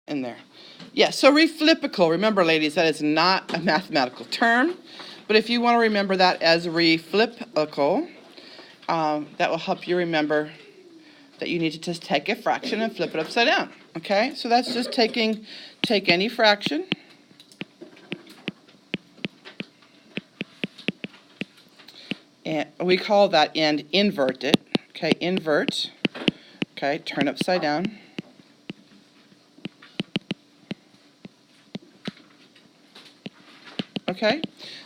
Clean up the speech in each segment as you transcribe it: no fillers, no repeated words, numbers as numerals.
in there. Yeah, so reflipical. Remember, ladies, that is not a mathematical term. But if you want to remember that as reflipical, that will help you remember that you need to just take a fraction and flip it upside down. Okay? So that's just take any fraction. And we call that and invert it. Okay, invert. Okay, turn upside down. Okay,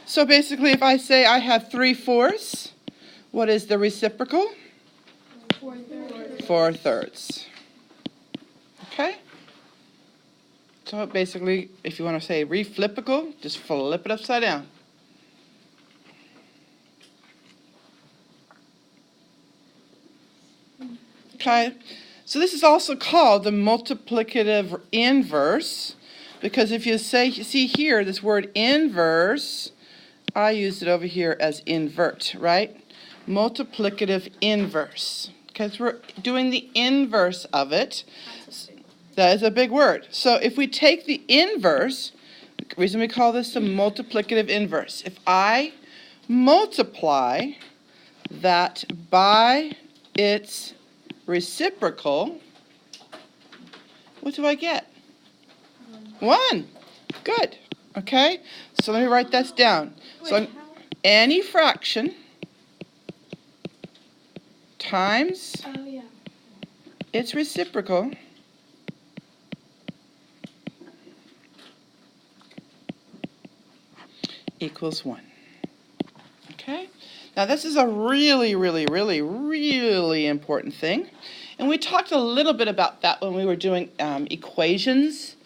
so basically if I say I have 3/4, what is the reciprocal? 4/3. 4/3. Okay? So basically, if you want to say reflipical, just flip it upside down. Okay, so this is also called the multiplicative inverse, because if you see here, this word inverse, I used it over here as invert, right? Multiplicative inverse, because we're doing the inverse of it. That is a big word. So if we take the inverse, the reason we call this the multiplicative inverse, if I multiply that by its reciprocal, what do I get? 1. Good. Okay? So let me write this down. So any fraction times its reciprocal equals 1. Okay? Now this is a really, really, really, really important thing. And we talked a little bit about that when we were doing equations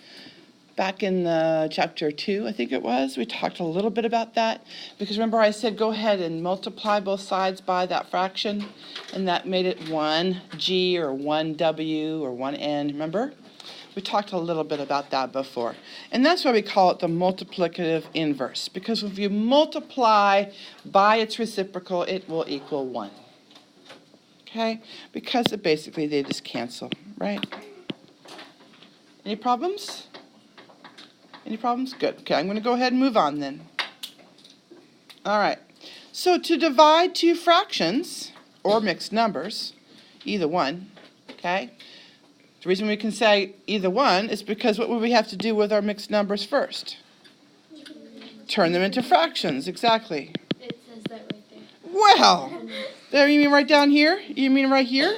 back in chapter 2, I think it was. We talked a little bit about that. Because remember I said go ahead and multiply both sides by that fraction. And that made it 1g or 1w or 1n, remember? We talked a little bit about that before. And that's why we call it the multiplicative inverse. Because if you multiply by its reciprocal, it will equal 1. Okay? Because basically they just cancel, right? Any problems? Any problems? Good. Okay, I'm going to go ahead and move on then. All right. So to divide two fractions, or mixed numbers, either one, okay? The reason we can say either one is because what would we have to do with our mixed numbers first? Turn them into fractions, exactly. It says that right there. Well, there, you mean right down here? You mean right here?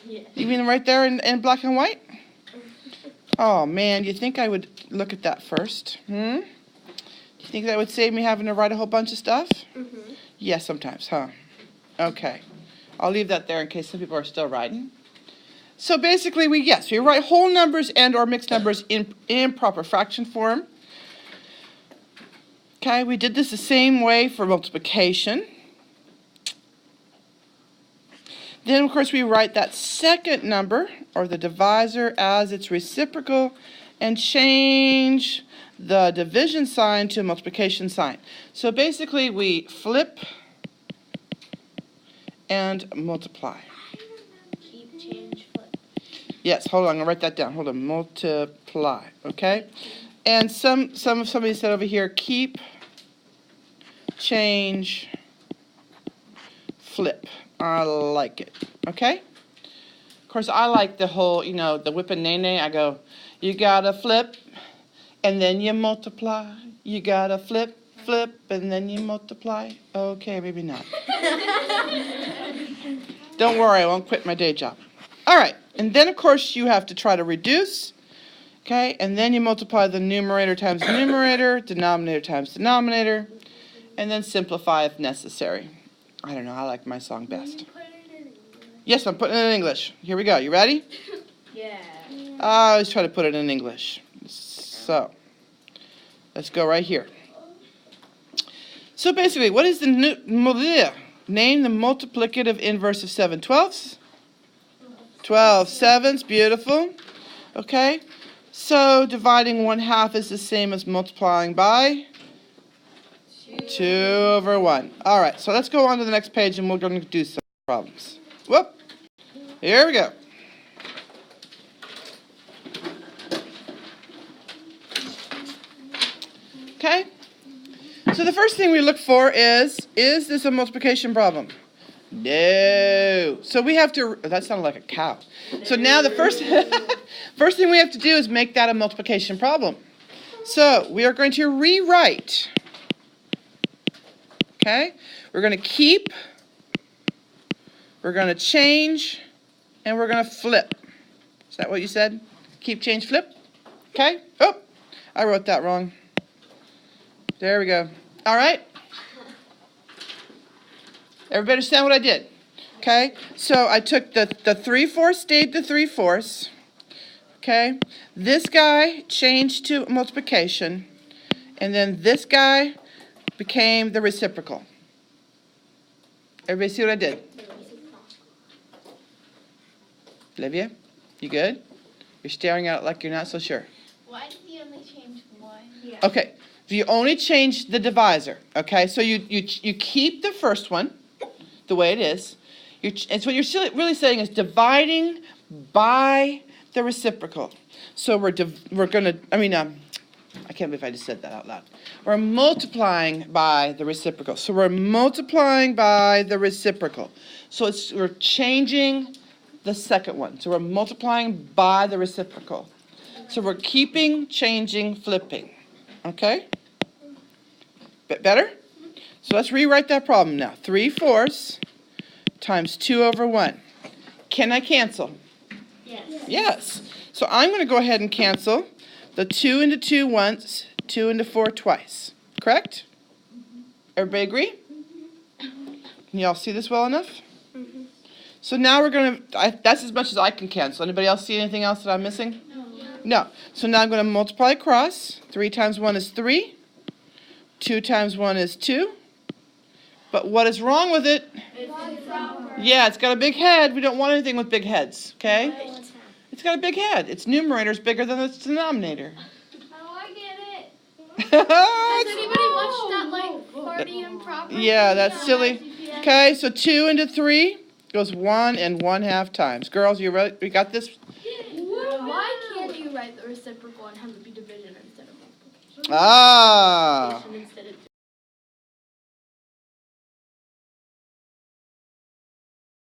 Yeah. You mean right there in black and white? Oh man, you think I would look at that first? You think that would save me having to write a whole bunch of stuff? Mm-hmm. Yes, sometimes, huh? Okay. I'll leave that there in case some people are still writing. So basically, we write whole numbers and or mixed numbers in proper fraction form. Okay, we did this the same way for multiplication. Then, of course, we write that second number, or the divisor, as its reciprocal, and change the division sign to a multiplication sign. So basically, we flip and multiply. Keep, change, flip. Yes, hold on, I'm going to write that down. Hold on, multiply, okay? And somebody said over here, keep, change, flip. I like it, okay? Of course, I like the whole, the whip and nay-nay. I go, you gotta flip, and then you multiply. You gotta flip, and then you multiply. Okay, maybe not. Don't worry, I won't quit my day job. All right, and then, of course, you have to try to reduce, okay? And then you multiply the numerator times numerator, denominator times denominator, and then simplify if necessary. I don't know, I like my song best. Yes, I'm putting it in English. Here we go. You ready? Yeah. I always try to put it in English. So, let's go right here. So basically, what is the name the multiplicative inverse of 7/12? 12/7, beautiful. Okay, so dividing 1/2 is the same as multiplying by 2/1. All right, so let's go on to the next page and we're going to do some problems. Whoop, here we go. Okay? So the first thing we look for is this a multiplication problem? No. So we have to, that sounded like a cow. So now the first, first thing we have to do is make that a multiplication problem. So we are going to rewrite. Okay? We're going to keep, we're going to change, and we're going to flip. Is that what you said? Keep, change, flip? Okay? Oh, I wrote that wrong. There we go. All right? Everybody understand what I did? Okay? So I took the 3/4 stayed the 3/4. Okay? This guy changed to multiplication. And then this guy became the reciprocal. Everybody see what I did? Olivia? You good? You're staring at it like you're not so sure. Why did you only change one? Yeah. Okay. You only change the divisor. Okay? So you keep the first one the way it is. And so what you're really saying is dividing by the reciprocal. So we're going to, I can't believe I just said that out loud. We're multiplying by the reciprocal. So we're multiplying by the reciprocal. So we're changing the second one. So we're multiplying by the reciprocal. So we're keeping, changing, flipping. Okay? Better? So let's rewrite that problem now. 3/4 times 2/1. Can I cancel? Yes. Yes. So I'm going to go ahead and cancel the 2 into 2 once, 2 into 4 twice. Correct? Everybody agree? Can y'all see this well enough? So now we're going to, that's as much as I can cancel. Anybody else see anything else that I'm missing? No. So now I'm going to multiply across. 3 times 1 is 3. 2 times 1 is 2. But what is wrong with it? Yeah, it's got a big head. We don't want anything with big heads, okay? It's got a big head. Its numerator is bigger than its denominator. Oh, I get it. Has anybody watched that, Party and Property? Yeah, that's silly. Okay, so 2 into 3 goes 1 and 1/2 times. Girls, you ready? We got this? Why can't you write the reciprocal and have it be division instead of multiplication? Ah.